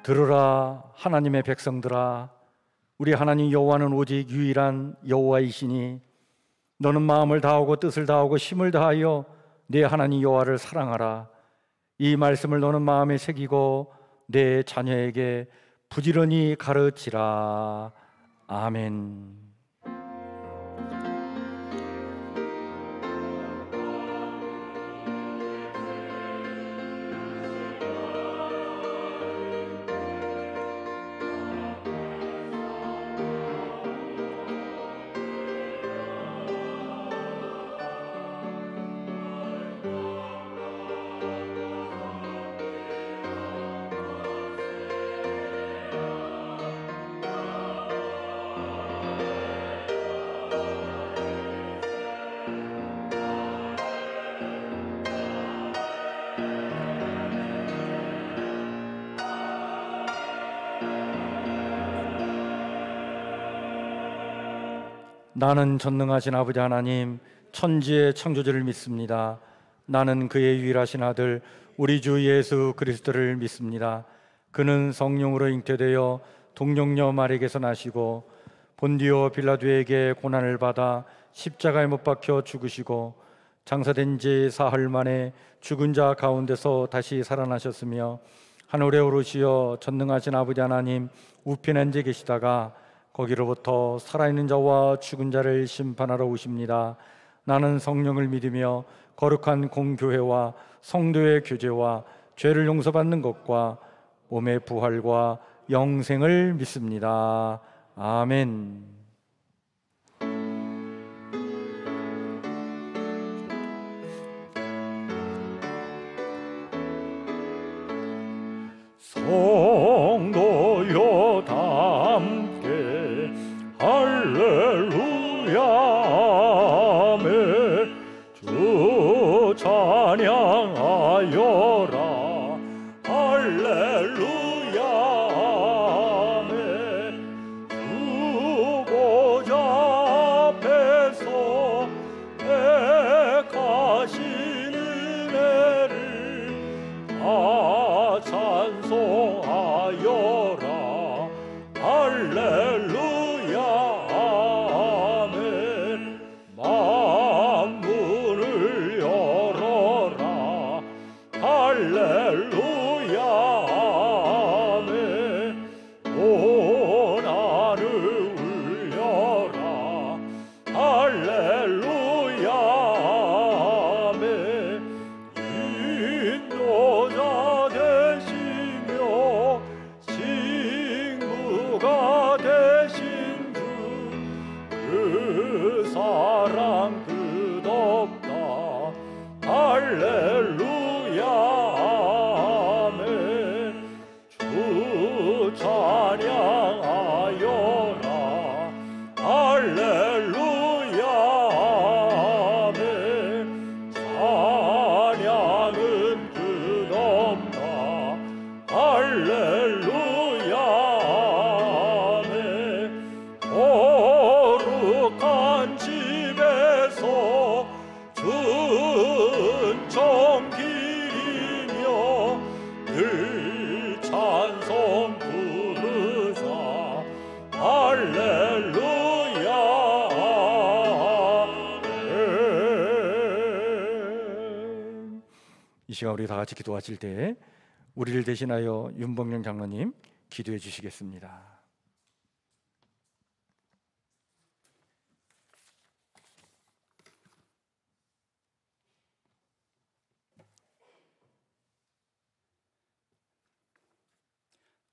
들으라 하나님의 백성들아, 우리 하나님 여호와는 오직 유일한 여호와이시니 너는 마음을 다하고 뜻을 다하고 힘을 다하여 내 하나님 여호와를 사랑하라. 이 말씀을 너는 마음에 새기고 내 자녀에게 부지런히 가르치라. 아멘. 나는 전능하신 아버지 하나님, 천지의 창조주를 믿습니다. 나는 그의 유일하신 아들 우리 주 예수 그리스도를 믿습니다. 그는 성령으로 잉태되어 동정녀 마리에게서 나시고 본디오 빌라도에게 고난을 받아 십자가에 못 박혀 죽으시고 장사된 지 사흘 만에 죽은 자 가운데서 다시 살아나셨으며 하늘에 오르시어 전능하신 아버지 하나님 우편에 앉아 계시다가 거기로부터 살아있는 자와 죽은 자를 심판하러 오십니다. 나는 성령을 믿으며 거룩한 공교회와 성도의 교제와 죄를 용서받는 것과 몸의 부활과 영생을 믿습니다. 아멘. 성도여 다 함께 할렐루야 아멘. 주 찬양하여라 할렐루야 아멘. 주 보좌 앞에서 택하신 은혜를 다 찬송하여라 할렐루야 아멘. 만문을 열어라 할렐루야 아멘. 고난을 울려라 할렐루야 아멘. 인도자 되시며 친구가 되신 주 그 사랑 끝없다 할렐루야 아멘. 주 찬양하여라 할렐루야 아멘. 찬양은 끝없다 할렐루야 아멘. 거룩한 집에서 은총 기리며 늘 찬송 부르자 할렐루야 아멘. 이 시간 우리 다 같이 기도하실 때 우리를 대신하여 윤봉령 장로님 기도해 주시겠습니다.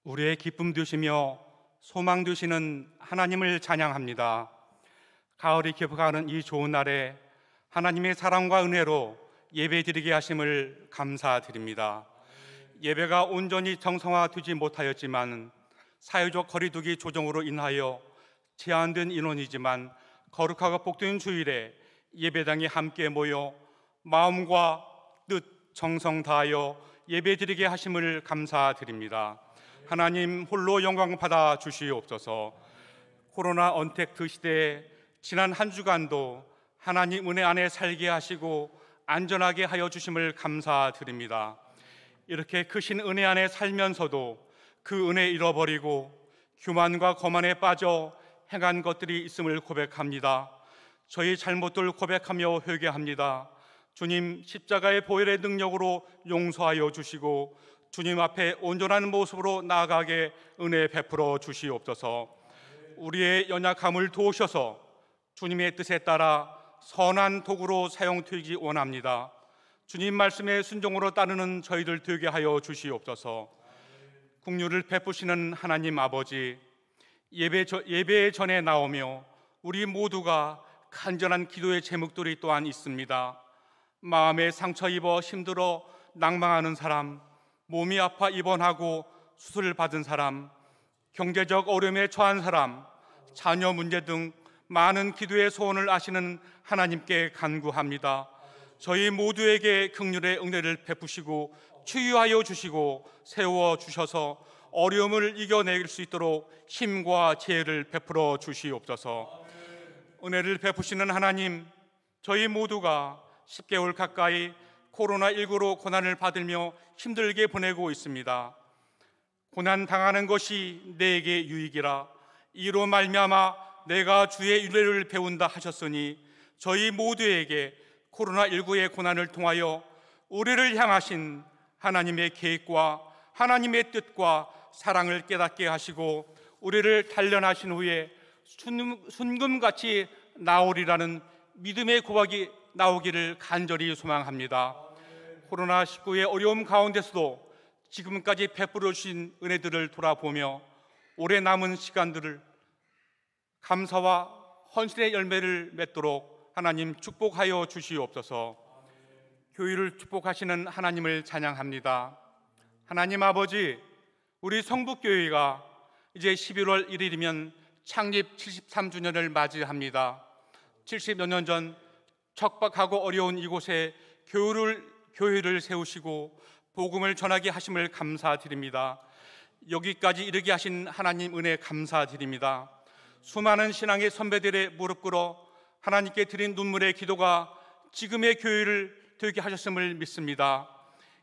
우리의 기쁨 되시며 소망 되시는 하나님을 찬양합니다. 가을이 깊어가는 이 좋은 날에 하나님의 사랑과 은혜로 예배드리게 하심을 감사드립니다. 예배가 온전히 정상화되지 못하였지만 사회적 거리두기 조정으로 인하여 제한된 인원이지만 거룩하고 복된 주일에 예배당에 함께 모여 마음과 뜻 정성 다하여 예배드리게 하심을 감사드립니다. 하나님 홀로 영광 받아 주시옵소서. 코로나 언택트 시대에 지난 한 주간도 하나님 은혜 안에 살게 하시고 안전하게 하여 주심을 감사드립니다. 이렇게 크신 은혜 안에 살면서도 그 은혜 잃어버리고 교만과 거만에 빠져 행한 것들이 있음을 고백합니다. 저희 잘못들 고백하며 회개합니다. 주님, 십자가의 보혈의 능력으로 용서하여 주시고 주님 앞에 온전한 모습으로 나아가게 은혜 베풀어 주시옵소서. 우리의 연약함을 도우셔서 주님의 뜻에 따라 선한 도구로 사용되기 원합니다. 주님 말씀에 순종으로 따르는 저희들 되게 하여 주시옵소서. 긍휼을 베푸시는 하나님 아버지, 예배 전에 나오며 우리 모두가 간절한 기도의 제목들이 또한 있습니다. 마음에 상처 입어 힘들어 낭망하는 사람, 몸이 아파 입원하고 수술을 받은 사람, 경제적 어려움에 처한 사람, 자녀 문제 등 많은 기도의 소원을 아시는 하나님께 간구합니다. 저희 모두에게 긍휼의 은혜를 베푸시고 치유하여 주시고 세워 주셔서 어려움을 이겨낼 수 있도록 힘과 지혜를 베풀어 주시옵소서. 은혜를 베푸시는 하나님, 저희 모두가 10개월 가까이 코로나19로 고난을 받으며 힘들게 보내고 있습니다. 고난 당하는 것이 내게 유익이라 이로 말미암아 내가 주의 윤례를 배운다 하셨으니 저희 모두에게 코로나19의 고난을 통하여 우리를 향하신 하나님의 계획과 하나님의 뜻과 사랑을 깨닫게 하시고 우리를 단련하신 후에 순금같이 나오리라는 믿음의 고백이 나오기를 간절히 소망합니다. 코로나19의 어려움 가운데서도 지금까지 베풀어 주신 은혜들을 돌아보며 올해 남은 시간들을 감사와 헌신의 열매를 맺도록 하나님 축복하여 주시옵소서. 교회를 축복하시는 하나님을 찬양합니다. 하나님 아버지, 우리 성북교회가 이제 11월 1일이면 창립 73주년을 맞이합니다. 70여 년 전 척박하고 어려운 이곳에 교회를 세우시고 복음을 전하게 하심을 감사드립니다. 여기까지 이르게 하신 하나님 은혜 감사드립니다. 수많은 신앙의 선배들의 무릎 꿇어 하나님께 드린 눈물의 기도가 지금의 교회를 되게 하셨음을 믿습니다.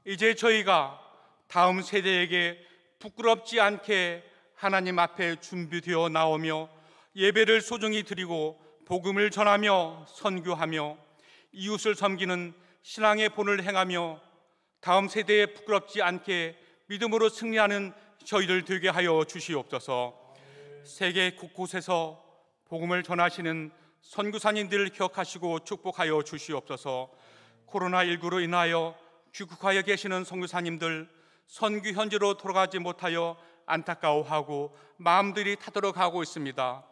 이제 저희가 다음 세대에게 부끄럽지 않게 하나님 앞에 준비되어 나오며 예배를 소중히 드리고 복음을 전하며 선교하며 이웃을 섬기는 신앙의 본을 행하며 다음 세대에 부끄럽지 않게 믿음으로 승리하는 저희들 되게 하여 주시옵소서. 세계 곳곳에서 복음을 전하시는 선교사님들을 기억하시고 축복하여 주시옵소서. 코로나19로 인하여 귀국하여 계시는 선교사님들, 선교 현지로 돌아가지 못하여 안타까워하고 마음들이 타들어가고 있습니다.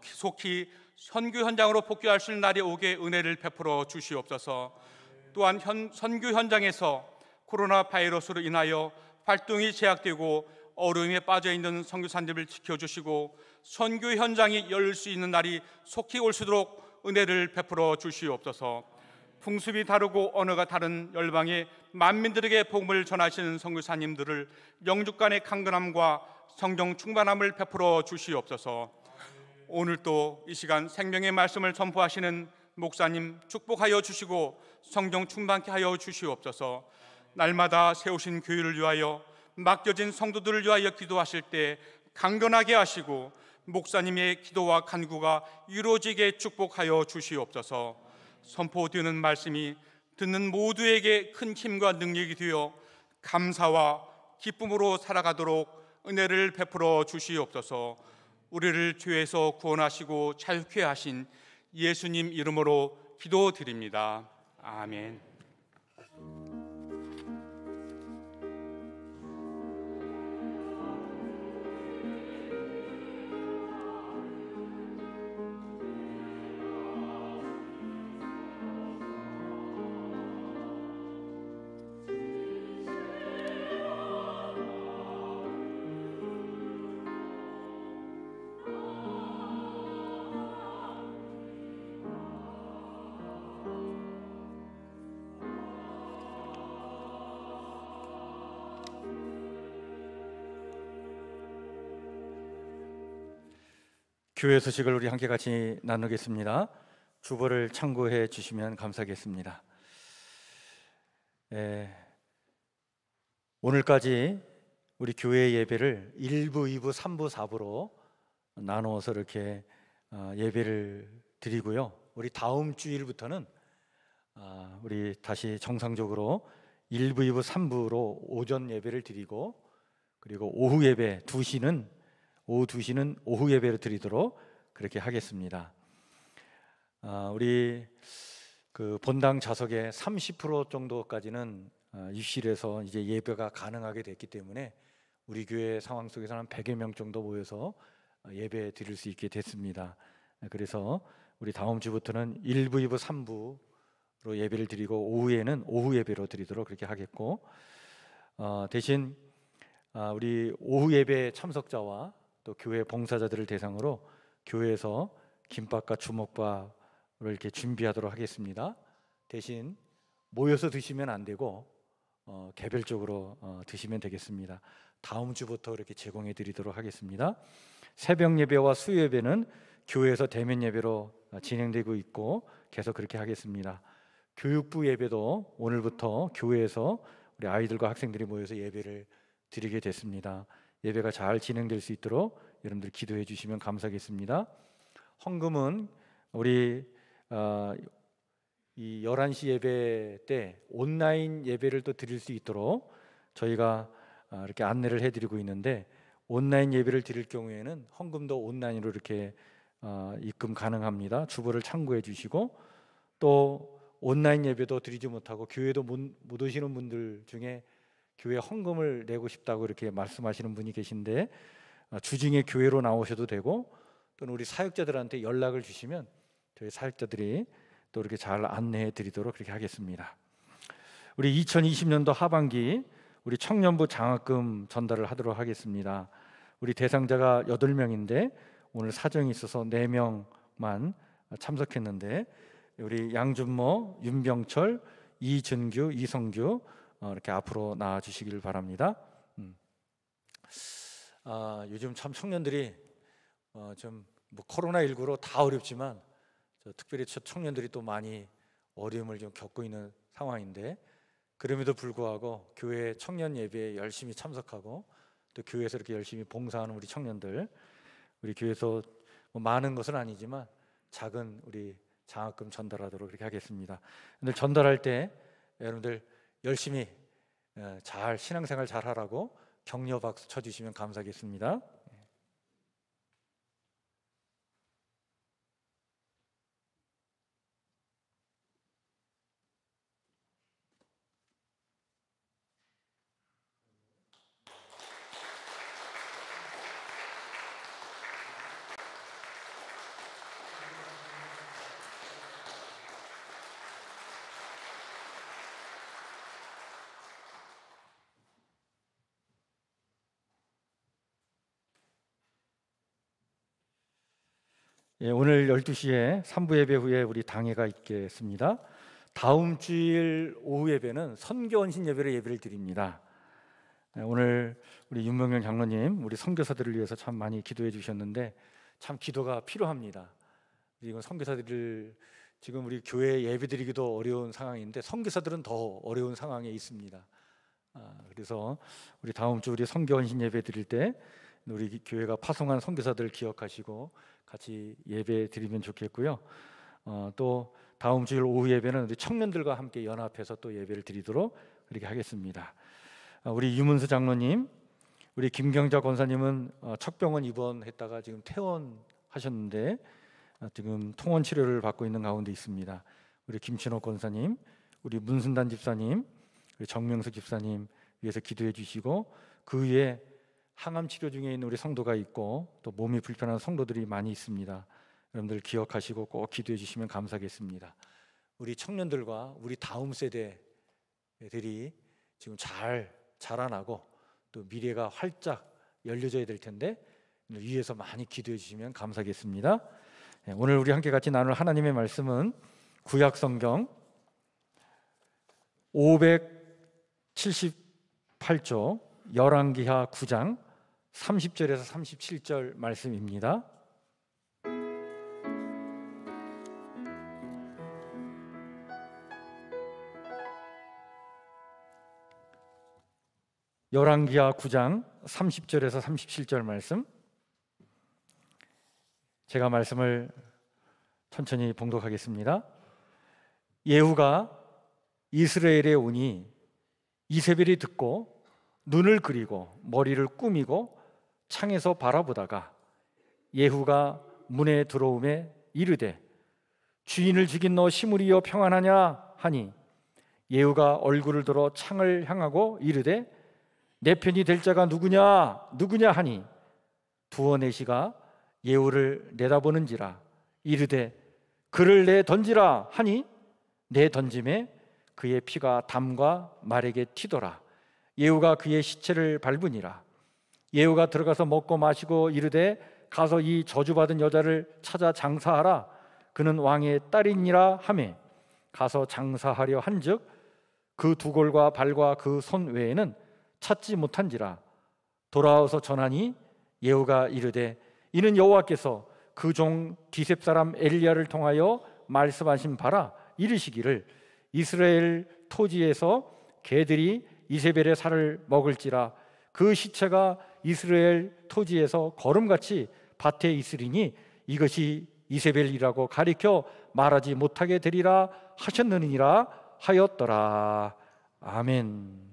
속히 선교 현장으로 복귀할 수 있는 날이 오게 은혜를 베풀어 주시옵소서. 또한 선교 현장에서 코로나 바이러스로 인하여 활동이 제약되고 어려움에 빠져 있는 선교사님들을 지켜주시고 선교 현장이 열릴 수 있는 날이 속히 올 수 있도록 은혜를 베풀어 주시옵소서. 풍습이 다르고 언어가 다른 열방의 만민들에게 복음을 전하시는 선교사님들을 영육간의 강건함과 성령 충만함을 베풀어 주시옵소서. 오늘 또 이 시간 생명의 말씀을 전포하시는 목사님 축복하여 주시고 성령 충만케 하여 주시옵소서. 날마다 세우신 교회를 위하여 맡겨진 성도들을 위하여 기도하실 때 강건하게 하시고 목사님의 기도와 간구가 이루어지게 축복하여 주시옵소서. 선포되는 말씀이 듣는 모두에게 큰 힘과 능력이 되어 감사와 기쁨으로 살아가도록 은혜를 베풀어 주시옵소서. 우리를 죄에서 구원하시고 자유케 하신 예수님 이름으로 기도드립니다. 아멘. 교회 소식을 우리 함께 같이 나누겠습니다. 주보를 참고해 주시면 감사하겠습니다. 오늘까지 우리 교회 예배를 1부, 2부, 3부, 4부로 나누어서 이렇게 예배를 드리고요. 우리 다음 주일부터는 우리 다시 정상적으로 1부, 2부, 3부로 오전 예배를 드리고, 그리고 오후 예배 2시는 오후 2시는 오후 예배를 드리도록 그렇게 하겠습니다. 우리 그 본당 좌석의 30% 정도까지는 입실에서 이제 예배가 가능하게 됐기 때문에 우리 교회 상황 속에서 한 100여 명 정도 모여서 예배 드릴 수 있게 됐습니다. 그래서 우리 다음 주부터는 1부, 2부, 3부로 예배를 드리고 오후에는 오후 예배로 드리도록 그렇게 하겠고, 대신 우리 오후 예배 참석자와 또 교회 봉사자들을 대상으로 교회에서 김밥과 주먹밥을 이렇게 준비하도록 하겠습니다. 대신 모여서 드시면 안 되고 개별적으로 드시면 되겠습니다. 다음 주부터 이렇게 제공해 드리도록 하겠습니다. 새벽 예배와 수요 예배는 교회에서 대면 예배로 진행되고 있고 계속 그렇게 하겠습니다. 교육부 예배도 오늘부터 교회에서 우리 아이들과 학생들이 모여서 예배를 드리게 됐습니다. 예배가 잘 진행될 수 있도록 여러분들 기도해 주시면 감사하겠습니다. 헌금은 우리 이 11시 예배 때 온라인 예배를 또 드릴 수 있도록 저희가 이렇게 안내를 해드리고 있는데, 온라인 예배를 드릴 경우에는 헌금도 온라인으로 이렇게 입금 가능합니다. 주보를 참고해 주시고, 또 온라인 예배도 드리지 못하고 교회도 못 오시는 분들 중에 교회 헌금을 내고 싶다고 이렇게 말씀하시는 분이 계신데, 주중에 교회로 나오셔도 되고, 또는 우리 사역자들한테 연락을 주시면 저희 사역자들이 또 이렇게 잘 안내해 드리도록 그렇게 하겠습니다. 우리 2020년도 하반기 우리 청년부 장학금 전달을 하도록 하겠습니다. 우리 대상자가 8명인데 오늘 사정이 있어서 4명만 참석했는데, 우리 양준모, 윤병철, 이준규, 이성규 이렇게 앞으로 나와 주시길 바랍니다. 요즘 참 청년들이 좀 뭐 코로나19로 다 어렵지만 특별히 청년들이 또 많이 어려움을 좀 겪고 있는 상황인데, 그럼에도 불구하고 교회 청년 예배에 열심히 참석하고 또 교회에서 이렇게 열심히 봉사하는 우리 청년들, 우리 교회에서 뭐 많은 것은 아니지만 작은 우리 장학금 전달하도록 그렇게 하겠습니다. 오늘 전달할 때 여러분들 열심히 잘 신앙생활 잘 하라고 격려 박수 쳐주시면 감사하겠습니다. 오늘 12시에 3부 예배 후에 우리 당회가 있겠습니다. 다음 주일 오후 예배는 선교원신 예배를 드립니다. 오늘 우리 윤명영 장로님, 우리 선교사들을 위해서 참 많이 기도해 주셨는데 참 기도가 필요합니다. 이건 선교사들을 지금 우리 교회 예배 드리기도 어려운 상황인데 선교사들은 더 어려운 상황에 있습니다. 그래서 우리 다음 주 우리 선교원신 예배 드릴 때 우리 교회가 파송한 선교사들 기억하시고 같이 예배 드리면 좋겠고요. 또 다음 주일 오후 예배는 우리 청년들과 함께 연합해서 또 예배를 드리도록 그렇게 하겠습니다. 우리 유문수 장로님, 우리 김경자 권사님은 척병원 입원했다가 지금 퇴원하셨는데 지금 통원 치료를 받고 있는 가운데 있습니다. 우리 김춘호 권사님, 우리 문순단 집사님, 우리 정명수 집사님 위해서 기도해 주시고, 그 위에 항암 치료 중에 있는 우리 성도가 있고 또 몸이 불편한 성도들이 많이 있습니다. 여러분들 기억하시고 꼭 기도해 주시면 감사하겠습니다. 우리 청년들과 우리 다음 세대들이 지금 잘 자라나고 또 미래가 활짝 열려져야 될 텐데 위에서 많이 기도해 주시면 감사하겠습니다. 오늘 우리 함께 같이 나눌 하나님의 말씀은 구약성경 578조 열왕기하 9장 30절에서 37절 말씀입니다. 열왕기하 9장 30절에서 37절 말씀, 제가 말씀을 천천히 봉독하겠습니다. 예후가 이스라엘에 오니 이세벨이 듣고 눈을 그리고 머리를 꾸미고 창에서 바라보다가 예후가 문에 들어오매 이르되 주인을 죽인 너 시므리여 평안하냐 하니 예후가 얼굴을 들어 창을 향하고 이르되 내 편이 될 자가 누구냐 하니 두어 내시가 예후를 내다보는지라 이르되 그를 내 던지라 하니 내 던짐에 그의 피가 담과 말에게 튀더라. 예후가 그의 시체를 밟으니라. 예후가 들어가서 먹고 마시고 이르되 가서 이 저주받은 여자를 찾아 장사하라. 그는 왕의 딸이니라 하매 가서 장사하려 한즉 그 두 골과 발과 그 손 외에는 찾지 못한지라. 돌아와서 전하니 예후가 이르되 이는 여호와께서 그 종 디셉 사람 엘리야를 통하여 말씀하신 바라. 이르시기를 이스라엘 토지에서 개들이 이세벨의 살을 먹을지라. 그 시체가 이스라엘 토지에서 거름같이 밭에 있으리니 이것이 이세벨이라고 가리켜 말하지 못하게 되리라 하셨느니라 하였더라. 아멘.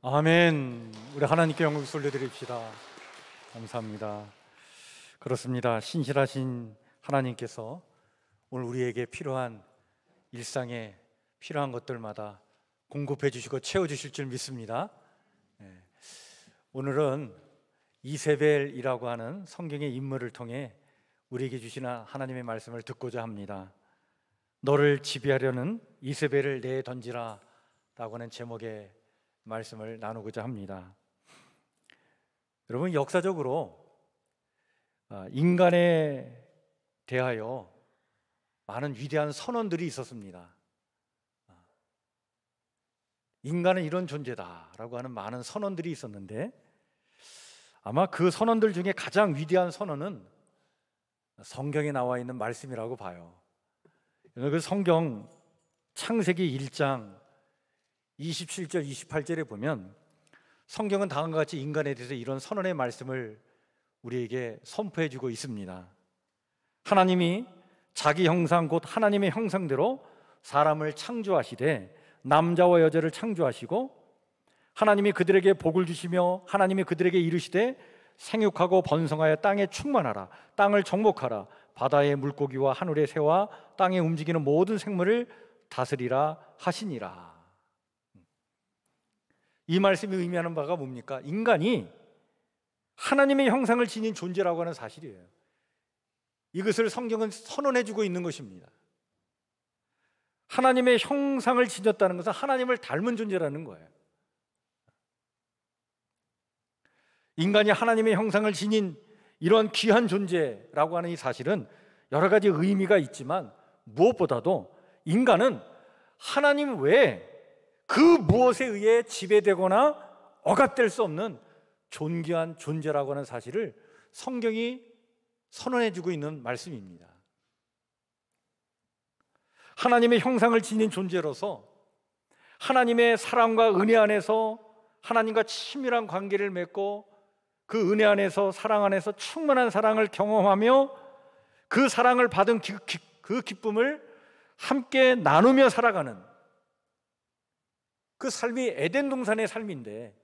아멘. 우리 하나님께 영광 돌려드립시다. 감사합니다. 그렇습니다. 신실하신 하나님께서 오늘 우리에게 필요한 일상에 필요한 것들마다 공급해 주시고 채워 주실 줄 믿습니다. 오늘은 이세벨이라고 하는 성경의 인물을 통해 우리에게 주시는 하나님의 말씀을 듣고자 합니다. 너를 지배하려는 이세벨을 내에 던지라 라고 하는 제목의 말씀을 나누고자 합니다. 여러분, 역사적으로 인간에 대하여 많은 위대한 선언들이 있었습니다. 인간은 이런 존재다라고 하는 많은 선언들이 있었는데, 아마 그 선언들 중에 가장 위대한 선언은 성경에 나와 있는 말씀이라고 봐요. 그 성경 창세기 1장 27절 28절에 보면 성경은 다음과 같이 인간에 대해서 이런 선언의 말씀을 우리에게 선포해 주고 있습니다. 하나님이 자기 형상 곧 하나님의 형상대로 사람을 창조하시되 남자와 여자를 창조하시고 하나님이 그들에게 복을 주시며 하나님이 그들에게 이르시되 생육하고 번성하여 땅에 충만하라, 땅을 정복하라, 바다의 물고기와 하늘의 새와 땅에 움직이는 모든 생물을 다스리라 하시니라. 이 말씀이 의미하는 바가 뭡니까? 인간이 하나님의 형상을 지닌 존재라고 하는 사실이에요. 이것을 성경은 선언해주고 있는 것입니다. 하나님의 형상을 지녔다는 것은 하나님을 닮은 존재라는 거예요. 인간이 하나님의 형상을 지닌 이런 귀한 존재라고 하는 이 사실은 여러 가지 의미가 있지만 무엇보다도 인간은 하나님 외에 그 무엇에 의해 지배되거나 억압될 수 없는 존귀한 존재라고 하는 사실을 성경이 선언해주고 있는 말씀입니다. 하나님의 형상을 지닌 존재로서 하나님의 사랑과 은혜 안에서 하나님과 친밀한 관계를 맺고 그 은혜 안에서 사랑 안에서 충만한 사랑을 경험하며 그 사랑을 받은 그 기쁨을 함께 나누며 살아가는 그 삶이 에덴 동산의 삶인데,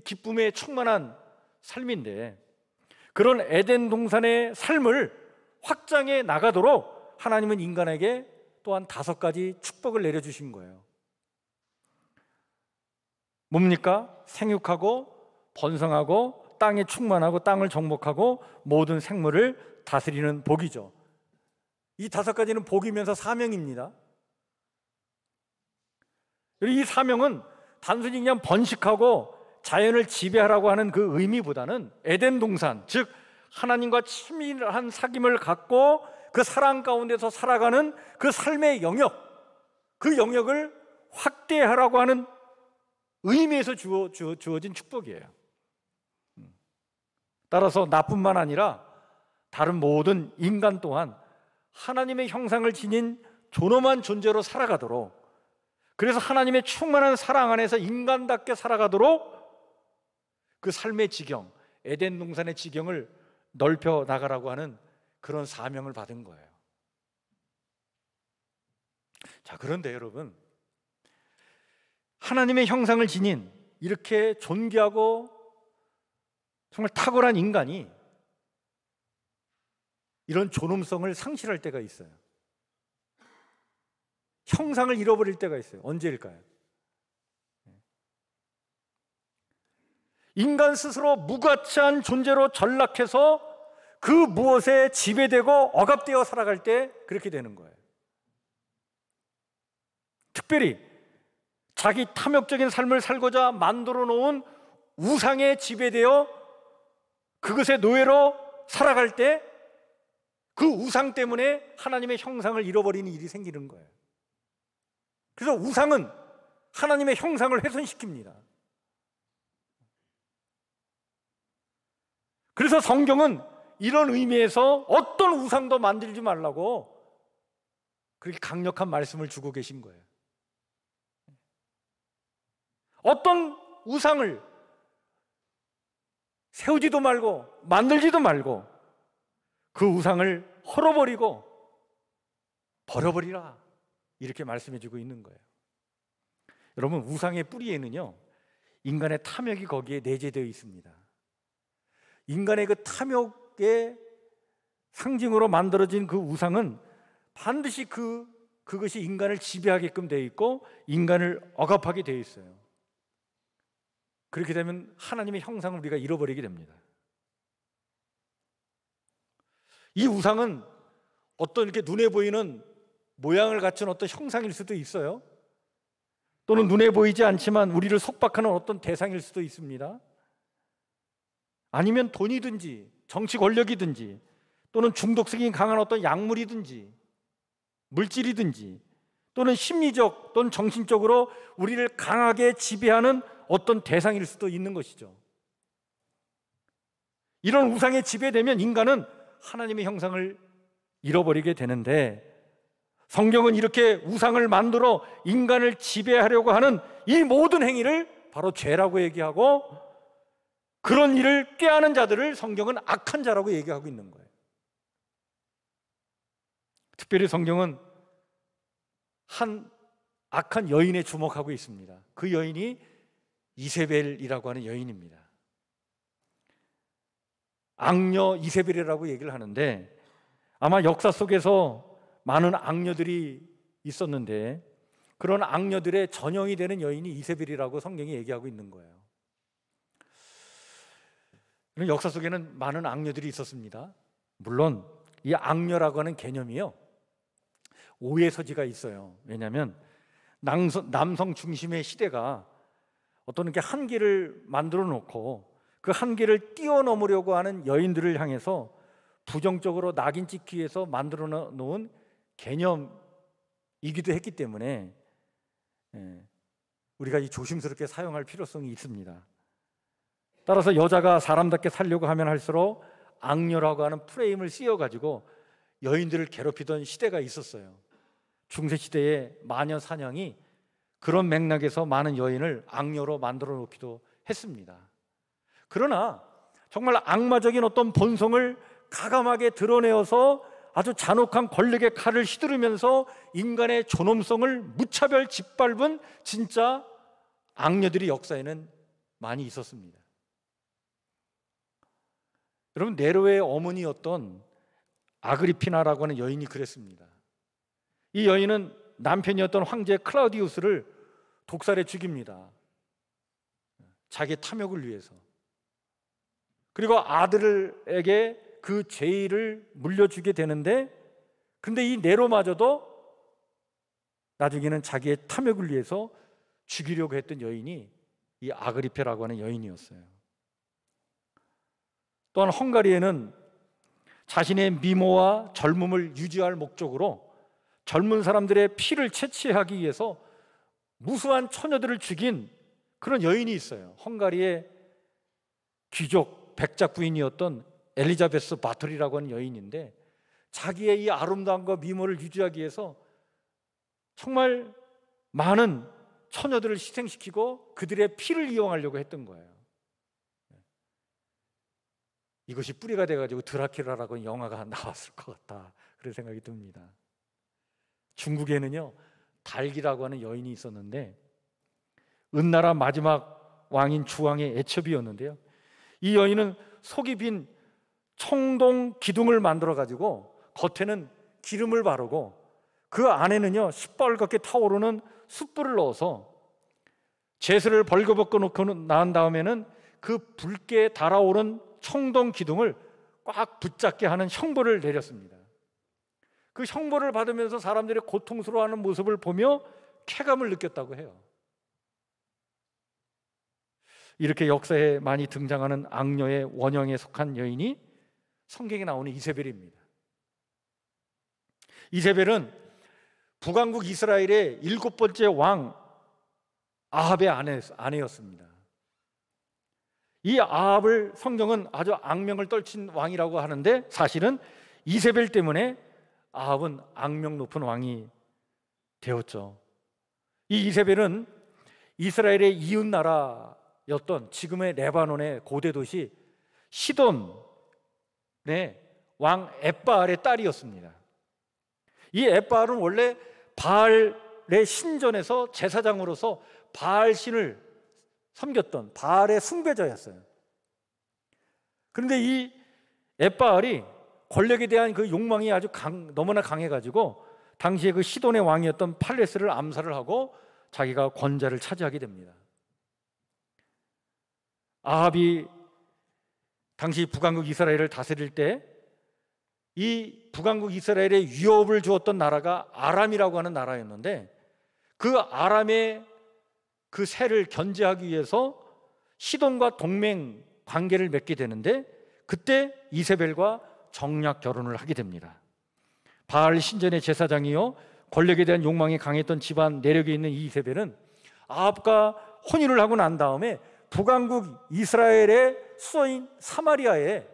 기쁨에 충만한 삶인데, 그런 에덴 동산의 삶을 확장해 나가도록 하나님은 인간에게 또한 5가지 축복을 내려주신 거예요. 뭡니까? 생육하고 번성하고 땅에 충만하고 땅을 정복하고 모든 생물을 다스리는 복이죠. 이 5가지는 복이면서 사명입니다. 이 사명은 단순히 그냥 번식하고 자연을 지배하라고 하는 그 의미보다는 에덴 동산, 즉 하나님과 친밀한 사귐을 갖고 그 사랑 가운데서 살아가는 그 삶의 영역, 그 영역을 확대하라고 하는 의미에서 주어진 축복이에요. 따라서 나뿐만 아니라 다른 모든 인간 또한 하나님의 형상을 지닌 존엄한 존재로 살아가도록, 그래서 하나님의 충만한 사랑 안에서 인간답게 살아가도록 그 삶의 지경, 에덴 동산의 지경을 넓혀 나가라고 하는 그런 사명을 받은 거예요. 자, 그런데 여러분, 하나님의 형상을 지닌 이렇게 존귀하고 정말 탁월한 인간이 이런 존엄성을 상실할 때가 있어요. 형상을 잃어버릴 때가 있어요. 언제일까요? 인간 스스로 무가치한 존재로 전락해서 그 무엇에 지배되고 억압되어 살아갈 때 그렇게 되는 거예요. 특별히 자기 탐욕적인 삶을 살고자 만들어 놓은 우상에 지배되어 그것의 노예로 살아갈 때 그 우상 때문에 하나님의 형상을 잃어버리는 일이 생기는 거예요. 그래서 우상은 하나님의 형상을 훼손시킵니다. 그래서 성경은 이런 의미에서 어떤 우상도 만들지 말라고 그렇게 강력한 말씀을 주고 계신 거예요. 어떤 우상을 세우지도 말고 만들지도 말고 그 우상을 헐어버리고 버려버리라, 이렇게 말씀해 주고 있는 거예요. 여러분, 우상의 뿌리에는요 인간의 탐욕이 거기에 내재되어 있습니다. 인간의 그 탐욕의 상징으로 만들어진 그 우상은 반드시 그것이 인간을 지배하게끔 되어 있고 인간을 억압하게 되어 있어요. 그렇게 되면 하나님의 형상을 우리가 잃어버리게 됩니다. 이 우상은 어떤 이렇게 눈에 보이는 모양을 갖춘 어떤 형상일 수도 있어요. 또는 눈에 보이지 않지만 우리를 속박하는 어떤 대상일 수도 있습니다. 아니면 돈이든지 정치 권력이든지 또는 중독성이 강한 어떤 약물이든지 물질이든지 또는 심리적 또는 정신적으로 우리를 강하게 지배하는 어떤 대상일 수도 있는 것이죠. 이런 우상에 지배되면 인간은 하나님의 형상을 잃어버리게 되는데, 성경은 이렇게 우상을 만들어 인간을 지배하려고 하는 이 모든 행위를 바로 죄라고 얘기하고, 그런 일을 꾀하는 자들을 성경은 악한 자라고 얘기하고 있는 거예요. 특별히 성경은 한 악한 여인에 주목하고 있습니다. 그 여인이 이세벨이라고 하는 여인입니다. 악녀 이세벨이라고 얘기를 하는데, 아마 역사 속에서 많은 악녀들이 있었는데 그런 악녀들의 전형이 되는 여인이 이세벨이라고 성경이 얘기하고 있는 거예요. 역사 속에는 많은 악녀들이 있었습니다. 물론 이 악녀라고 하는 개념이요, 오해 소지가 있어요. 왜냐하면 남성 중심의 시대가 어떤 이렇게 한계를 만들어 놓고 그 한계를 뛰어넘으려고 하는 여인들을 향해서 부정적으로 낙인 찍기 위해서 만들어 놓은 개념이기도 했기 때문에 우리가 이 조심스럽게 사용할 필요성이 있습니다. 따라서 여자가 사람답게 살려고 하면 할수록 악녀라고 하는 프레임을 씌워가지고 여인들을 괴롭히던 시대가 있었어요. 중세시대의 마녀 사냥이 그런 맥락에서 많은 여인을 악녀로 만들어 놓기도 했습니다. 그러나 정말 악마적인 어떤 본성을 가감하게 드러내어서 아주 잔혹한 권력의 칼을 휘두르면서 인간의 존엄성을 무차별 짓밟은 진짜 악녀들이 역사에는 많이 있었습니다. 여러분, 네로의 어머니였던 아그리피나라고 하는 여인이 그랬습니다. 이 여인은 남편이었던 황제 클라우디우스를 독살해 죽입니다. 자기 탐욕을 위해서. 그리고 아들에게 그 죄를 물려주게 되는데, 근데 이 네로마저도 나중에는 자기의 탐욕을 위해서 죽이려고 했던 여인이 이 아그리페라고 하는 여인이었어요. 또한 헝가리에는 자신의 미모와 젊음을 유지할 목적으로 젊은 사람들의 피를 채취하기 위해서 무수한 처녀들을 죽인 그런 여인이 있어요. 헝가리의 귀족 백작 부인이었던 엘리자베스 바톨이라고 하는 여인인데, 자기의 이 아름다움과 미모를 유지하기 위해서 정말 많은 처녀들을 희생시키고 그들의 피를 이용하려고 했던 거예요. 이것이 뿌리가 돼가지고 드라큘라라고 하는 영화가 나왔을 것 같다, 그런 생각이 듭니다. 중국에는요, 달기라고 하는 여인이 있었는데 은나라 마지막 왕인 주왕의 애첩이었는데요, 이 여인은 속이 빈 청동 기둥을 만들어 가지고 겉에는 기름을 바르고 그 안에는요 시뻘겋게 타오르는 숯불을 넣어서 제수를 벌거벗고 놓고 난 다음에는 그 붉게 달아오른 청동 기둥을 꽉 붙잡게 하는 형벌을 내렸습니다. 그 형벌을 받으면서 사람들이 고통스러워하는 모습을 보며 쾌감을 느꼈다고 해요. 이렇게 역사에 많이 등장하는 악녀의 원형에 속한 여인이 성경에 나오는 이세벨입니다. 이세벨은 북왕국 이스라엘의 7번째 왕 아합의 아내였습니다. 이 아합을 성경은 아주 악명을 떨친 왕이라고 하는데, 사실은 이세벨 때문에 아합은 악명 높은 왕이 되었죠. 이 이세벨은 이스라엘의 이웃 나라였던 지금의 레바논의 고대 도시 시돈의 왕 엣바알의 딸이었습니다. 이 엣바알은 원래 바알의 신전에서 제사장으로서 바알 신을 섬겼던 바알의 숭배자였어요. 그런데 이 엣바알이 권력에 대한 그 욕망이 아주 너무나 강해가지고 당시에 그 시돈의 왕이었던 팔레스를 암살을 하고 자기가 권좌를 차지하게 됩니다. 아합이 당시 북왕국 이스라엘을 다스릴 때 이 북왕국 이스라엘에 위협을 주었던 나라가 아람이라고 하는 나라였는데, 그 아람의 그 세를 견제하기 위해서 시돈과 동맹 관계를 맺게 되는데, 그때 이세벨과 정략 결혼을 하게 됩니다. 바알 신전의 제사장이요 권력에 대한 욕망이 강했던 집안 내력에 있는 이 이세벨은 아합과 혼인을 하고 난 다음에 북왕국 이스라엘의 수도인 사마리아에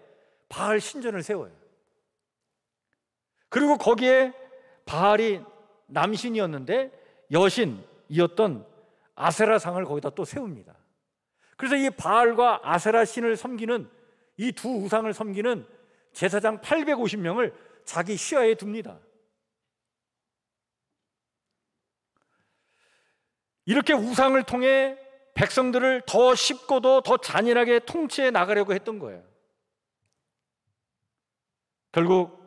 바알 신전을 세워요. 그리고 거기에 바알이 남신이었는데 여신이었던 아세라상을 거기다 또 세웁니다. 그래서 이 바알과 아세라 신을 섬기는 이 두 우상을 섬기는 제사장 850명을 자기 시야에 둡니다. 이렇게 우상을 통해 백성들을 더 쉽고도 더 잔인하게 통치해 나가려고 했던 거예요. 결국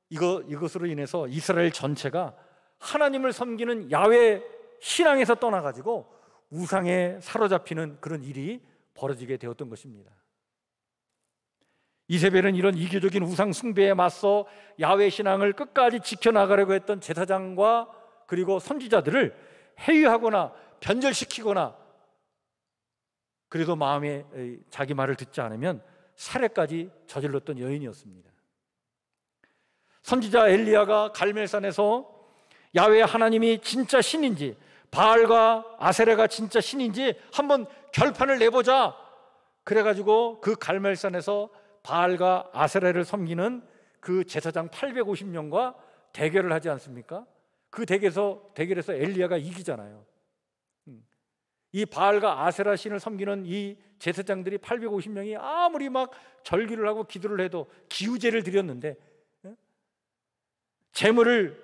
이것으로 인해서 이스라엘 전체가 하나님을 섬기는 야훼 신앙에서 떠나가지고 우상에 사로잡히는 그런 일이 벌어지게 되었던 것입니다. 이세벨은 이런 이교적인 우상 숭배에 맞서 야훼 신앙을 끝까지 지켜나가려고 했던 제사장과 그리고 선지자들을 해유하거나 변절시키거나, 그래도 마음에 자기 말을 듣지 않으면 살해까지 저질렀던 여인이었습니다. 선지자 엘리야가 갈멜산에서 야훼 하나님이 진짜 신인지, 바알과 아세라가 진짜 신인지 한번 결판을 내보자, 그래가지고 그 갈멜산에서 바알과 아세라를 섬기는 그 제사장 850명과 대결을 하지 않습니까? 그 대결에서 엘리야가 이기잖아요. 이 바알과 아세라 신을 섬기는 이 제사장들이 850명이 아무리 막 절기를 하고 기도를 해도, 기우제를 드렸는데 재물을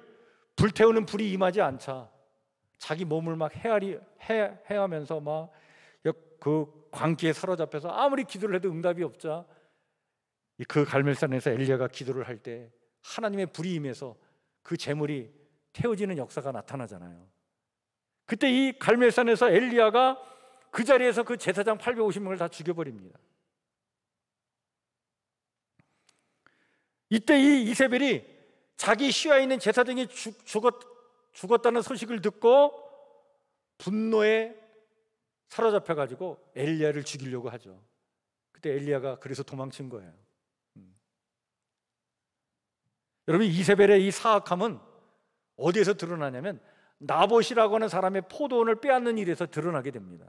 불태우는 불이 임하지 않자 자기 몸을 막 헤아면서 막 그 광기에 사로잡혀서 아무리 기도를 해도 응답이 없자 그 갈멜산에서 엘리야가 기도를 할 때 하나님의 불이 임해서 그 재물이 태워지는 역사가 나타나잖아요. 그때 이 갈멜산에서 엘리야가 그 자리에서 그 제사장 850명을 다 죽여버립니다. 이때 이 이세벨이 자기 시야에 있는 제사장이 죽었다는 소식을 듣고 분노에 사로잡혀가지고 엘리야를 죽이려고 하죠. 그때 엘리야가 그래서 도망친 거예요. 여러분, 이세벨의 이 사악함은 어디에서 드러나냐면 나봇이라고 하는 사람의 포도원을 빼앗는 일에서 드러나게 됩니다.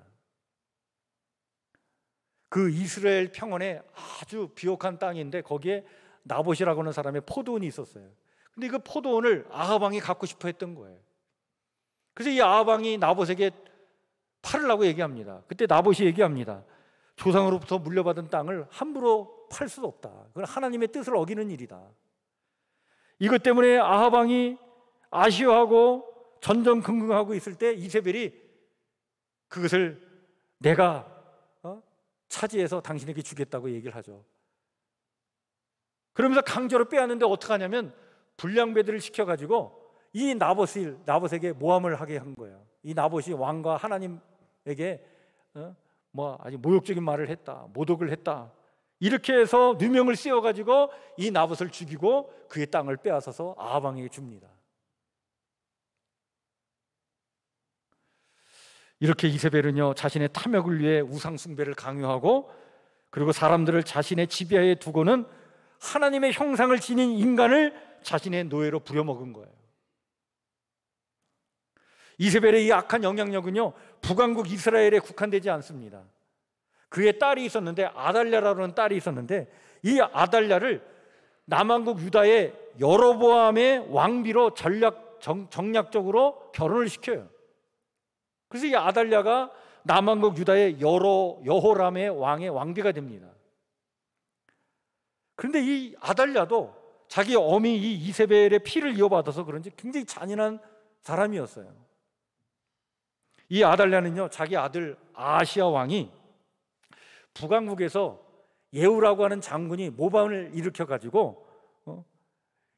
그 이스라엘 평원에 아주 비옥한 땅인데 거기에 나봇이라고 하는 사람의 포도원이 있었어요. 근데 그 포도원을 아합 왕이 갖고 싶어 했던 거예요. 그래서 이 아합 왕이 나봇에게 팔으라고 얘기합니다. 그때 나봇이 얘기합니다. 조상으로부터 물려받은 땅을 함부로 팔 수 없다. 그건 하나님의 뜻을 어기는 일이다. 이것 때문에 아합 왕이 아쉬워하고 전전긍긍하고 있을 때 이세벨이 그것을 내가 차지해서 당신에게 주겠다고 얘기를 하죠. 그러면서 강제로 빼앗는데 어떡하냐면 불량배들을 시켜가지고 이 나봇에게 모함을 하게 한 거예요. 이 나봇이 왕과 하나님에게 아주 모욕적인 말을 했다, 모독을 했다, 이렇게 해서 누명을 씌워가지고 이 나봇을 죽이고 그의 땅을 빼앗아서 아합 왕에게 줍니다. 이렇게 이세벨은요 자신의 탐욕을 위해 우상 숭배를 강요하고, 그리고 사람들을 자신의 지배하에 두고는 하나님의 형상을 지닌 인간을 자신의 노예로 부려먹은 거예요. 이세벨의 이 악한 영향력은요 북왕국 이스라엘에 국한되지 않습니다. 그의 딸이 있었는데, 아달랴라는 딸이 있었는데, 이 아달랴를 남왕국 유다의 여로보암의 왕비로 정략적으로 결혼을 시켜요. 그래서 이 아달랴가 남왕국 유다의 여호람의 왕의 왕비가 됩니다. 그런데 이 아달랴도 자기 어미 이 이세벨의 피를 이어받아서 그런지 굉장히 잔인한 사람이었어요. 이 아달랴는요, 자기 아들 아하시야 왕이 북왕국에서 예후라고 하는 장군이 모반을 일으켜 가지고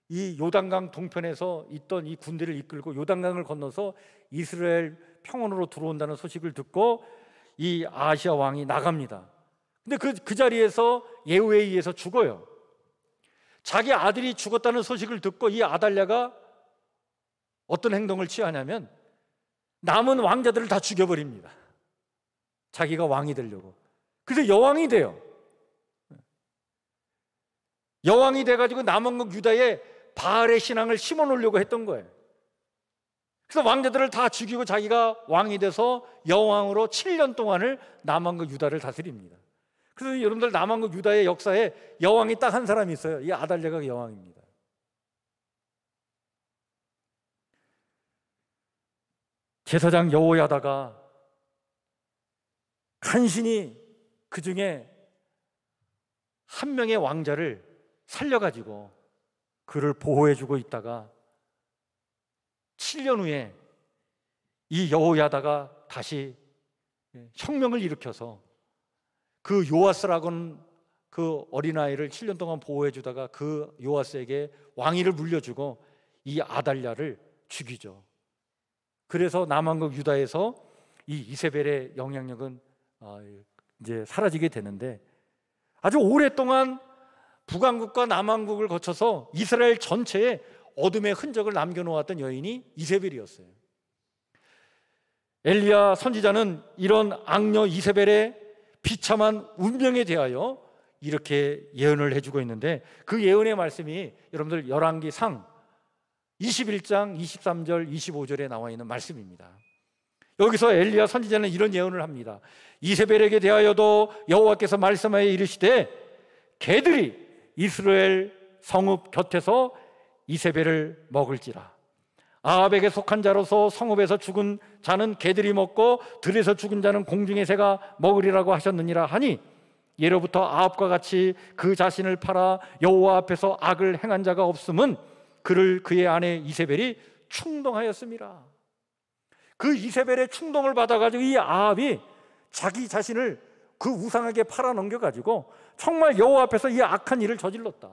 이 요단강 동편에서 있던 이 군대를 이끌고 요단강을 건너서 이스라엘 평원으로 들어온다는 소식을 듣고 이 아하시야 왕이 나갑니다. 근데 그 자리에서 예후에 의해서 죽어요. 자기 아들이 죽었다는 소식을 듣고 이 아달랴가 어떤 행동을 취하냐면 남은 왕자들을 다 죽여버립니다. 자기가 왕이 되려고. 그래서 여왕이 돼요. 여왕이 돼가지고 남왕국 유다에 바알의 신앙을 심어놓으려고 했던 거예요. 그래서 왕자들을 다 죽이고 자기가 왕이 돼서 여왕으로 7년 동안을 남왕국 유다를 다스립니다. 그래서 여러분들 남왕국 유다의 역사에 여왕이 딱 한 사람이 있어요. 이 아달랴가 여왕입니다. 제사장 여호야다가 간신히 그 중에 한 명의 왕자를 살려가지고 그를 보호해주고 있다가 7년 후에 이 여호야다가 다시 혁명을 일으켜서 그 요아스라고는 그 어린아이를 7년 동안 보호해주다가 그 요아스에게 왕위를 물려주고 이 아달랴를 죽이죠. 그래서 남왕국 유다에서 이 이세벨의 영향력은 이제 사라지게 되는데, 아주 오랫동안 북왕국과 남왕국을 거쳐서 이스라엘 전체에 어둠의 흔적을 남겨놓았던 여인이 이세벨이었어요. 엘리야 선지자는 이런 악녀 이세벨의 비참한 운명에 대하여 이렇게 예언을 해주고 있는데, 그 예언의 말씀이 여러분들 열왕기상 21장 23절 25절에 나와 있는 말씀입니다. 여기서 엘리야 선지자는 이런 예언을 합니다. 이세벨에게 대하여도 여호와께서 말씀하여 이르시되 개들이 이스라엘 성읍 곁에서 이세벨을 먹을지라. 아합에게 속한 자로서 성읍에서 죽은 자는 개들이 먹고 들에서 죽은 자는 공중의 새가 먹으리라고 하셨느니라 하니, 예로부터 아합과 같이 그 자신을 팔아 여호와 앞에서 악을 행한 자가 없음은 그를 그의 아내 이세벨이 충동하였습니다. 그 이세벨의 충동을 받아가지고 이 아합이 자기 자신을 그 우상에게 팔아넘겨가지고 정말 여호와 앞에서 이 악한 일을 저질렀다.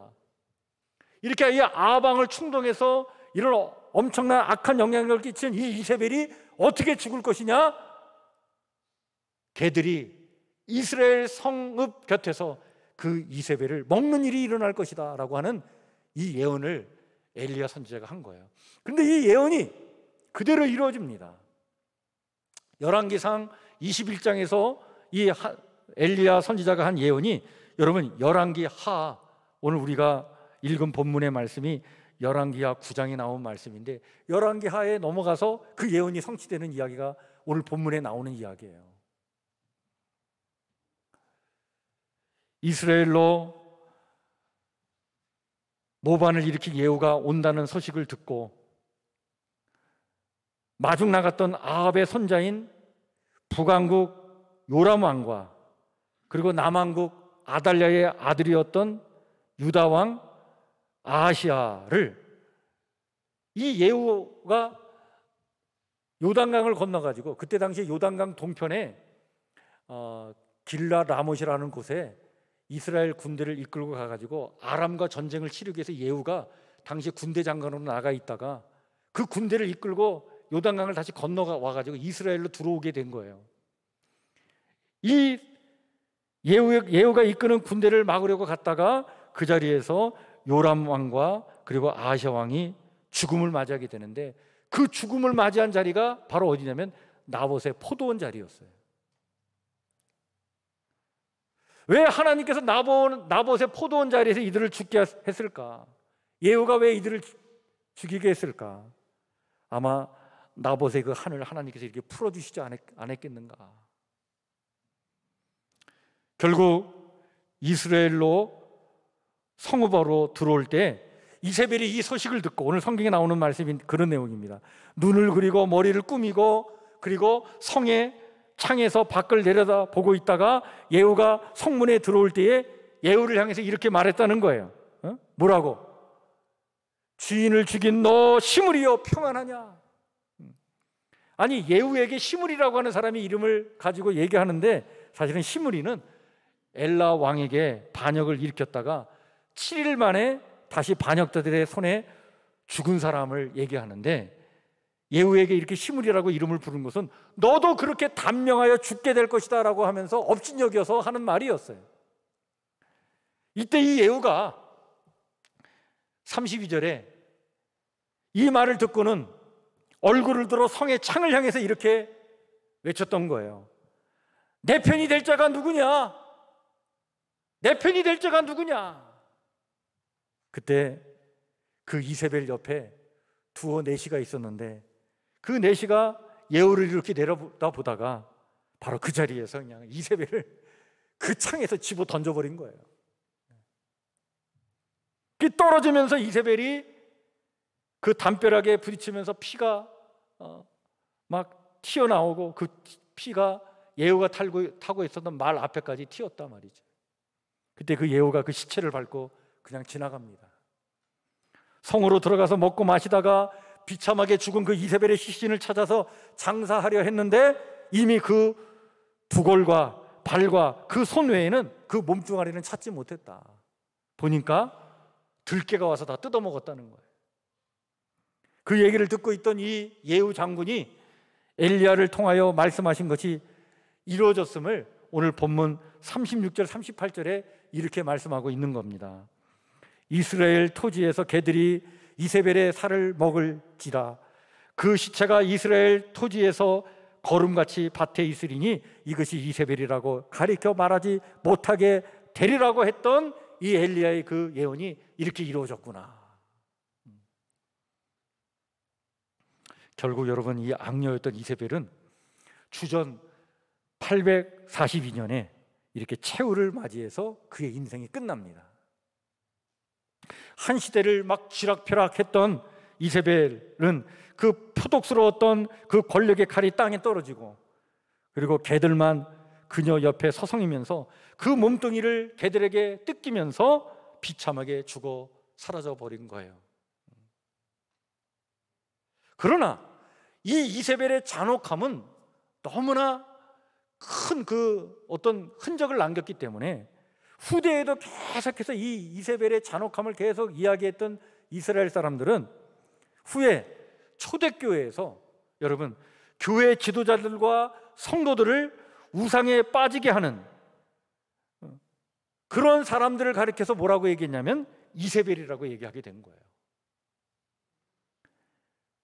이렇게 이 아합 왕을 충동해서 이런 엄청난 악한 영향력을 끼친 이 이세벨이 어떻게 죽을 것이냐? 개들이 이스라엘 성읍 곁에서 그 이세벨을 먹는 일이 일어날 것이다 라고 하는 이 예언을 엘리야 선지자가 한 거예요. 그런데 이 예언이 그대로 이루어집니다. 열왕기상 21장에서 이 엘리야 선지자가 한 예언이, 여러분 열왕기 하, 오늘 우리가 읽은 본문의 말씀이 열왕기하 9장에 나온 말씀인데, 열왕기 하에 넘어가서 그 예언이 성취되는 이야기가 오늘 본문에 나오는 이야기예요. 이스라엘로 모반을 일으킨 예후가 온다는 소식을 듣고 마중 나갔던 아합의 손자인 북왕국 요람 왕과 그리고 남왕국 아달랴의 아들이었던 유다 왕 아하시야를 이 예후가 요단강을 건너가지고, 그때 당시 요단강 동편에 길라 라못이라는 곳에 이스라엘 군대를 이끌고 가가지고 아람과 전쟁을 치르기 위해서 예후가 당시 군대 장관으로 나가 있다가 그 군대를 이끌고 요단강을 다시 건너가 와가지고 이스라엘로 들어오게 된 거예요. 이 예후가 이끄는 군대를 막으려고 갔다가 그 자리에서 요람 왕과 그리고 아하시야 왕이 죽음을 맞이하게 되는데, 그 죽음을 맞이한 자리가 바로 어디냐면 나봇의 포도원 자리였어요. 왜 하나님께서 나봇의 포도원 자리에서 이들을 죽게 했을까? 예후가 왜 이들을 죽이게 했을까? 아마 나봇의 그 한을 하나님께서 이렇게 풀어주시지 않았겠는가? 결국 이스라엘로 성읍으로 들어올 때 이세벨이 이 소식을 듣고, 오늘 성경에 나오는 말씀이 그런 내용입니다. 눈을 그리고 머리를 꾸미고 그리고 성의 창에서 밖을 내려다 보고 있다가 예후가 성문에 들어올 때에 예후를 향해서 이렇게 말했다는 거예요. 뭐라고? 주인을 죽인 너 시므리여 평안하냐? 아니, 예후에게 시므리라고 하는 사람이 이름을 가지고 얘기하는데, 사실은 시므리는 엘라 왕에게 반역을 일으켰다가 7일 만에 다시 반역자들의 손에 죽은 사람을 얘기하는데, 예후에게 이렇게 시므리라고 이름을 부른 것은 너도 그렇게 단명하여 죽게 될 것이다 라고 하면서 업신여겨서 하는 말이었어요. 이때 이 예후가 32절에 이 말을 듣고는 얼굴을 들어 성의 창을 향해서 이렇게 외쳤던 거예요. 내 편이 될 자가 누구냐? 내 편이 될 자가 누구냐? 그때 그 이세벨 옆에 두어 내시가 있었는데, 그 내시가 예후를 이렇게 내려다보다가 바로 그 자리에서 그냥 이세벨을 그 창에서 집어 던져버린 거예요. 그 떨어지면서 이세벨이 그 담벼락에 부딪히면서 피가 막 튀어나오고, 그 피가 예후가 타고 있었던 말 앞에까지 튀었단 말이죠. 그때 그 예후가 그 시체를 밟고 그냥 지나갑니다. 성으로 들어가서 먹고 마시다가 비참하게 죽은 그 이세벨의 시신을 찾아서 장사하려 했는데, 이미 그 두골과 발과 그 손 외에는 그 몸뚱아리는 찾지 못했다. 보니까 들깨가 와서 다 뜯어먹었다는 거예요. 그 얘기를 듣고 있던 이 예후 장군이 엘리야를 통하여 말씀하신 것이 이루어졌음을 오늘 본문 36절 38절에 이렇게 말씀하고 있는 겁니다. 이스라엘 토지에서 개들이 이세벨의 살을 먹을지라. 그 시체가 이스라엘 토지에서 거름같이 밭에 있으리니 이것이 이세벨이라고 가리켜 말하지 못하게 되리라고 했던 이 엘리야의 그 예언이 이렇게 이루어졌구나. 결국 여러분, 이 악녀였던 이세벨은 주전 842년에 이렇게 최후를 맞이해서 그의 인생이 끝납니다. 한 시대를 막 쥐락펴락했던 이세벨은 그 표독스러웠던 그 권력의 칼이 땅에 떨어지고, 그리고 개들만 그녀 옆에 서성이면서 그 몸뚱이를 개들에게 뜯기면서 비참하게 죽어 사라져 버린 거예요. 그러나 이 이세벨의 잔혹함은 너무나 큰 그 어떤 흔적을 남겼기 때문에 후대에도 계속해서 이 이세벨의 잔혹함을 계속 이야기했던 이스라엘 사람들은 후에 초대교회에서 여러분, 교회 지도자들과 성도들을 우상에 빠지게 하는 그런 사람들을 가리켜서 뭐라고 얘기했냐면 이세벨이라고 얘기하게 된 거예요.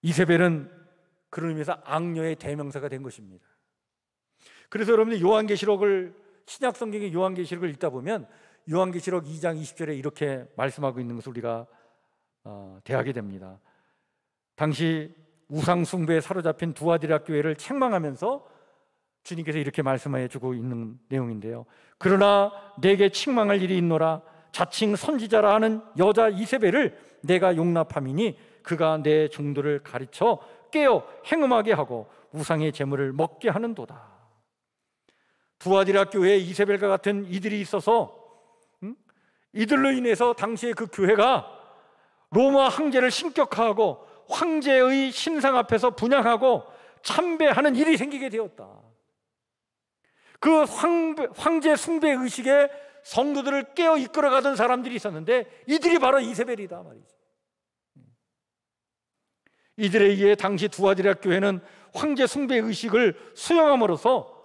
이세벨은 그런 의미에서 악녀의 대명사가 된 것입니다. 그래서 여러분들 요한계시록을, 신약 성경의 요한계시록을 읽다 보면 요한계시록 2장 20절에 이렇게 말씀하고 있는 것을 우리가 대하게 됩니다. 당시 우상 숭배에 사로잡힌 두아디라 교회를 책망하면서 주님께서 이렇게 말씀해 주고 있는 내용인데요. 그러나 내게 책망할 일이 있노라. 자칭 선지자라 하는 여자 이세벨을 내가 용납함이니 그가 내 종들을 가르쳐 깨어 행음하게 하고 우상의 제물을 먹게 하는도다. 두아디라 교회에 이세벨과 같은 이들이 있어서 이들로 인해서 당시에 그 교회가 로마 황제를 신격화하고 황제의 신상 앞에서 분향하고 참배하는 일이 생기게 되었다. 그 황제 숭배 의식에 성도들을 깨어 이끌어가던 사람들이 있었는데 이들이 바로 이세벨이다 말이죠. 이들에 의해 당시 두아디라 교회는 황제 숭배 의식을 수용함으로써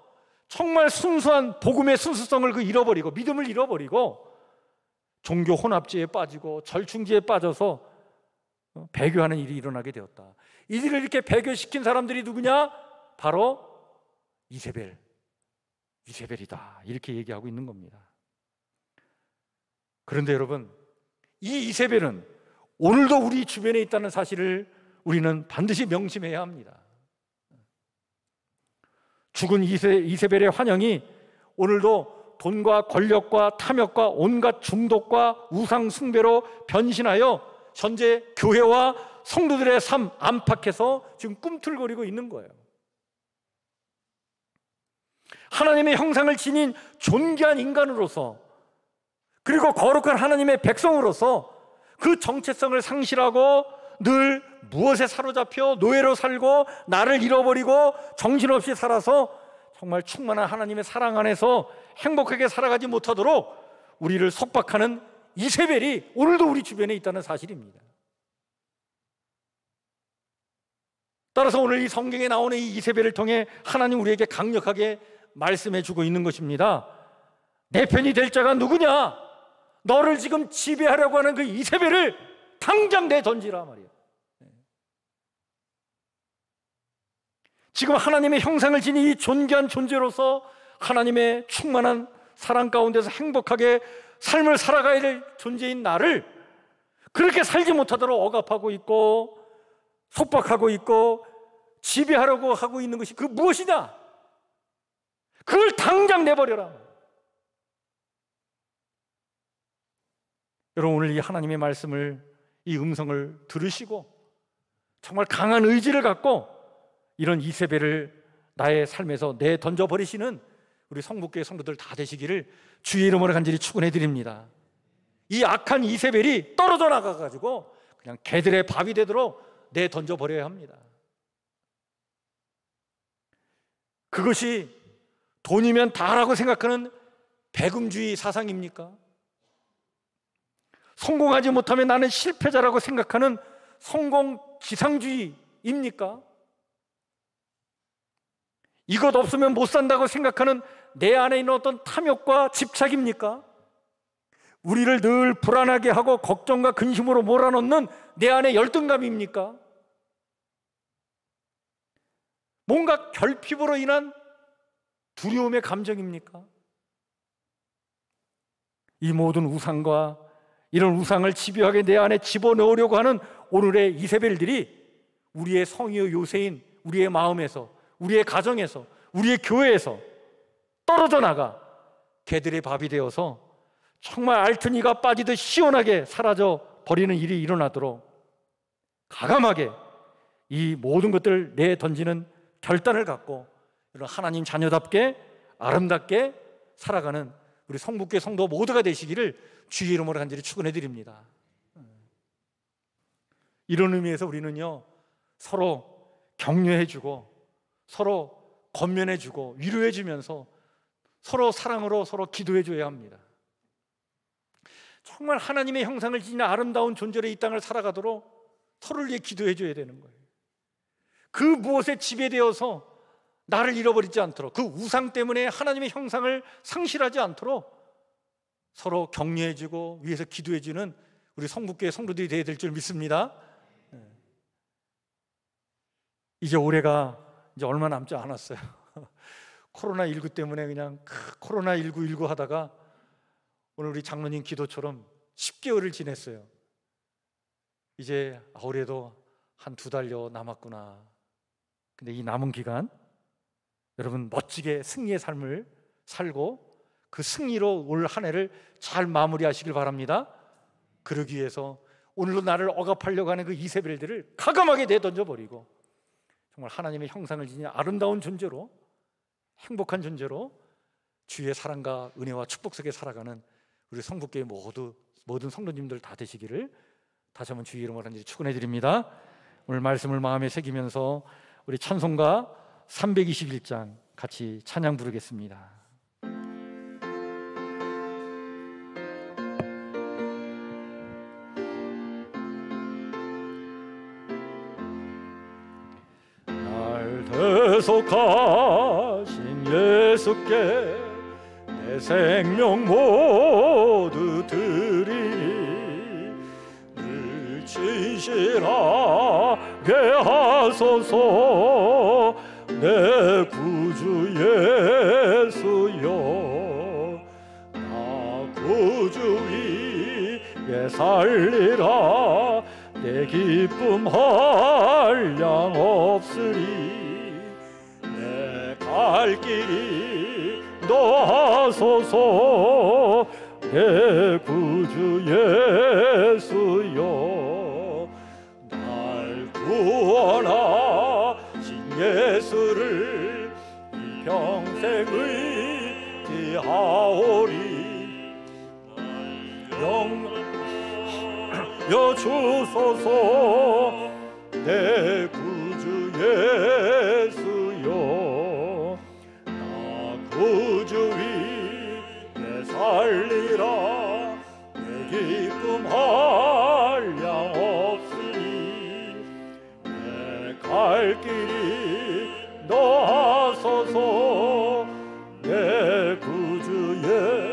정말 순수한 복음의 순수성을 잃어버리고 믿음을 잃어버리고 종교 혼합주의에 빠지고 절충지에 빠져서 배교하는 일이 일어나게 되었다. 이들을 이렇게 배교시킨 사람들이 누구냐? 바로 이세벨이다 이렇게 얘기하고 있는 겁니다. 그런데 여러분, 이 이세벨은 오늘도 우리 주변에 있다는 사실을 우리는 반드시 명심해야 합니다. 죽은 이세벨의 환영이 오늘도 돈과 권력과 탐욕과 온갖 중독과 우상 숭배로 변신하여 현재 교회와 성도들의 삶 안팎에서 지금 꿈틀거리고 있는 거예요. 하나님의 형상을 지닌 존귀한 인간으로서, 그리고 거룩한 하나님의 백성으로서 그 정체성을 상실하고 늘 무엇에 사로잡혀 노예로 살고 나를 잃어버리고 정신없이 살아서 정말 충만한 하나님의 사랑 안에서 행복하게 살아가지 못하도록 우리를 속박하는 이세벨이 오늘도 우리 주변에 있다는 사실입니다. 따라서 오늘 이 성경에 나오는 이 이세벨을 통해 하나님 우리에게 강력하게 말씀해 주고 있는 것입니다. 내 편이 될 자가 누구냐? 너를 지금 지배하려고 하는 그 이세벨을 당장 내던지라 말이야. 지금 하나님의 형상을 지닌 이 존귀한 존재로서 하나님의 충만한 사랑 가운데서 행복하게 삶을 살아가야 될 존재인 나를 그렇게 살지 못하도록 억압하고 있고 속박하고 있고 지배하려고 하고 있는 것이 그 무엇이냐? 그걸 당장 내버려라. 여러분, 오늘 이 하나님의 말씀을, 이 음성을 들으시고 정말 강한 의지를 갖고 이런 이세벨을 나의 삶에서 내던져 버리시는 우리 성북교회 성도들 다 되시기를 주의 이름으로 간절히 축원해 드립니다. 이 악한 이세벨이 떨어져 나가가지고 그냥 개들의 밥이 되도록 내던져 버려야 합니다. 그것이 돈이면 다라고 생각하는 배금주의 사상입니까? 성공하지 못하면 나는 실패자라고 생각하는 성공 지상주의입니까? 이것 없으면 못 산다고 생각하는 내 안에 있는 어떤 탐욕과 집착입니까? 우리를 늘 불안하게 하고 걱정과 근심으로 몰아넣는 내 안의 열등감입니까? 뭔가 결핍으로 인한 두려움의 감정입니까? 이 모든 우상과 이런 우상을 집요하게 내 안에 집어넣으려고 하는 오늘의 이세벨들이 우리의 성의의 요새인 우리의 마음에서, 우리의 가정에서, 우리의 교회에서 떨어져 나가 개들의 밥이 되어서 정말 앓던 이가 빠지듯 시원하게 사라져 버리는 일이 일어나도록 과감하게 이 모든 것들을 내던지는 결단을 갖고 이런 하나님 자녀답게 아름답게 살아가는 우리 성북교회 성도 모두가 되시기를 주의 이름으로 간절히 축원해 드립니다. 이런 의미에서 우리는요, 서로 격려해 주고 서로 권면해 주고 위로해 주면서 서로 사랑으로 서로 기도해 줘야 합니다. 정말 하나님의 형상을 지닌 아름다운 존재로 이 땅을 살아가도록 서로를 위해 기도해 줘야 되는 거예요. 그 무엇에 지배되어서 나를 잃어버리지 않도록, 그 우상 때문에 하나님의 형상을 상실하지 않도록 서로 격려해 주고 위에서 기도해 주는 우리 성북교회 성도들이 되어야 될 줄 믿습니다. 이제 올해가 이제 얼마 남지 않았어요. 코로나19 때문에 그냥 코로나19 하다가 오늘 우리 장로님 기도처럼 10개월을 지냈어요. 이제 올해도 한 2달여 남았구나. 근데 이 남은 기간 여러분 멋지게 승리의 삶을 살고 그 승리로 올 한 해를 잘 마무리하시길 바랍니다. 그러기 위해서 오늘도 나를 억압하려고 하는 그 이세벨들을 과감하게 내던져 버리고 정말 하나님의 형상을 지닌 아름다운 존재로, 행복한 존재로 주의 사랑과 은혜와 축복 속에 살아가는 우리 성북교회 모든 성도님들 다 되시기를 다시 한번 주의 이름으로 간절히 축원해 드립니다. 오늘 말씀을 마음에 새기면서 우리 찬송가 321장 같이 찬양 부르겠습니다. 날 대속하신 예수께 내 생명 모두 드리니 늘 진실하게 하소서. 내 구주 예수여, 나 구주 위에 살리라. 내 기쁨 한량 없으리. 내 갈 길이 너하소서. 내 구주 예수여, 날 구원하신 예수를 이평생 의지하오리. 하여 주소서. 내 구주 예수여, 나 구주 위에 살리라. 내 기쁨 한량 없으니 내 갈 길이 너하소서. 내 구주 예수여,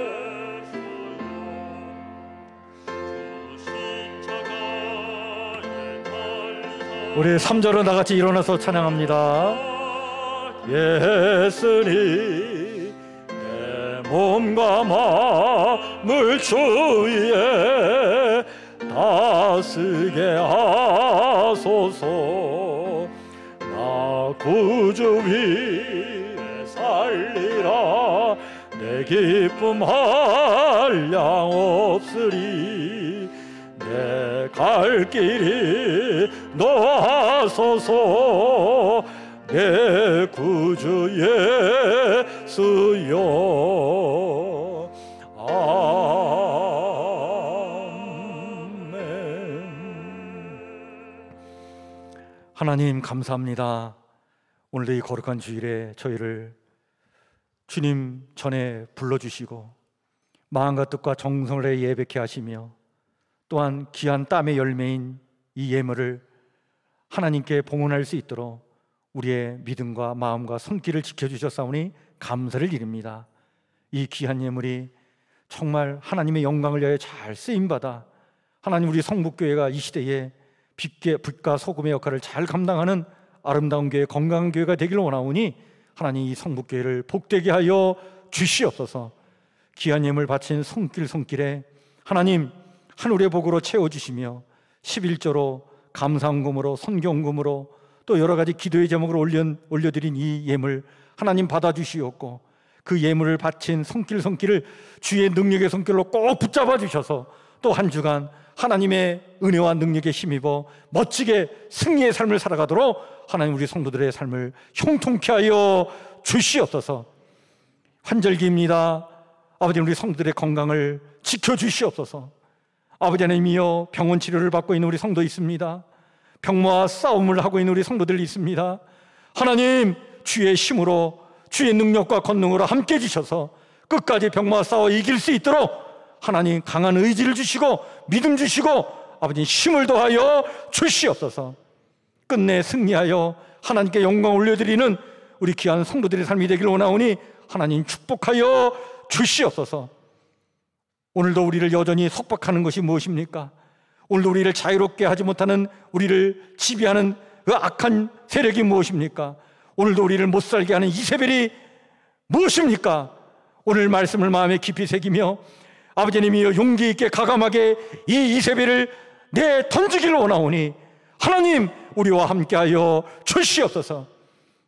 우리 3절은 다 같이 일어나서 찬양합니다. 예수님 내 몸과 마음을 주 위에 다스게 하소서. 나 구주 위에 살리라. 내 기쁨 한량 없으리. 내 갈 길이 너하소서. 내 구주 예수여. 아멘. 하나님 감사합니다. 오늘도 이 거룩한 주일에 저희를 주님 전에 불러주시고 마음과 뜻과 정성을 내 예배케 하시며 또한 귀한 땀의 열매인 이 예물을 하나님께 봉헌할 수 있도록 우리의 믿음과 마음과 손길을 지켜주셨사오니 감사를 드립니다. 이 귀한 예물이 정말 하나님의 영광을 위하여 잘 쓰임받아 하나님 우리 성북교회가 이 시대에 빛과 소금의 역할을 잘 감당하는 아름다운 교회, 건강한 교회가 되기를 원하오니 하나님 이 성북교회를 복되게 하여 주시옵소서. 귀한 예물 바친 손길에 하나님 하늘의 복으로 채워주시며 11조로 감사헌금으로 선교헌금으로 또 여러 가지 기도의 제목으로 올려드린 이 예물 하나님 받아주시옵고 그 예물을 바친 손길을 주의 능력의 손길로 꼭 붙잡아 주셔서 또 한 주간 하나님의 은혜와 능력에 힘입어 멋지게 승리의 삶을 살아가도록 하나님 우리 성도들의 삶을 형통케 하여 주시옵소서. 환절기입니다. 아버지 우리 성도들의 건강을 지켜주시옵소서. 아버지 하나님이여 병원 치료를 받고 있는 우리 성도 있습니다. 병마와 싸움을 하고 있는 우리 성도들 있습니다. 하나님 주의 힘으로 주의 능력과 권능으로 함께 해주셔서 끝까지 병마와 싸워 이길 수 있도록 하나님 강한 의지를 주시고 믿음 주시고 아버지 힘을 더하여 주시옵소서. 끝내 승리하여 하나님께 영광 올려드리는 우리 귀한 성도들의 삶이 되기를 원하오니 하나님 축복하여 주시옵소서. 오늘도 우리를 여전히 속박하는 것이 무엇입니까? 오늘도 우리를 자유롭게 하지 못하는 우리를 지배하는 그 악한 세력이 무엇입니까? 오늘도 우리를 못살게 하는 이세벨이 무엇입니까? 오늘 말씀을 마음에 깊이 새기며 아버지님이여 용기 있게 가감하게 이 이세벨을 내던지기를 원하오니 하나님 우리와 함께하여 주시옵소서.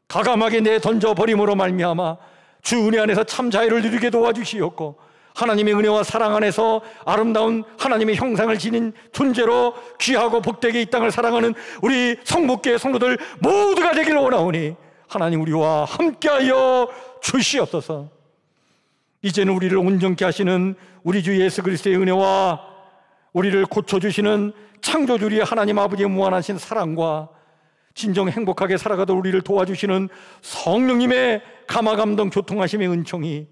가감하게 내던져버림으로 말미암아 주 은혜 안에서 참 자유를 누리게 도와주시옵고 하나님의 은혜와 사랑 안에서 아름다운 하나님의 형상을 지닌 존재로 귀하고 복되게 이 땅을 사랑하는 우리 성북교회 성도들 모두가 되기를 원하오니 하나님 우리와 함께하여 주시옵소서. 이제는 우리를 온전케 하시는 우리 주 예수 그리스도의 은혜와 우리를 고쳐주시는 창조주 우리 하나님 아버지의 무한하신 사랑과 진정 행복하게 살아가도록 우리를 도와주시는 성령님의 감화감동 교통하심의 은총이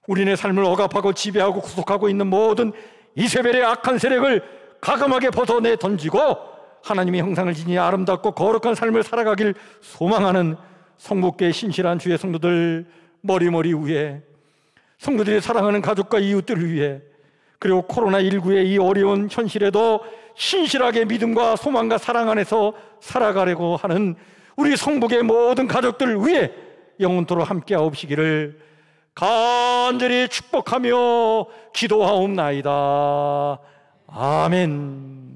우리네 삶을 억압하고 지배하고 구속하고 있는 모든 이세벨의 악한 세력을 가감하게 벗어내 던지고 하나님의 형상을 지니 아름답고 거룩한 삶을 살아가길 소망하는 성북교회 신실한 주의 성도들 머리머리 위에 성도들이 사랑하는 가족과 이웃들을 위해 그리고 코로나19의 이 어려운 현실에도 신실하게 믿음과 소망과 사랑 안에서 살아가려고 하는 우리 성북의 모든 가족들을 위해 영원토록 함께하옵시기를 간절히 축복하며 기도하옵나이다. 아멘.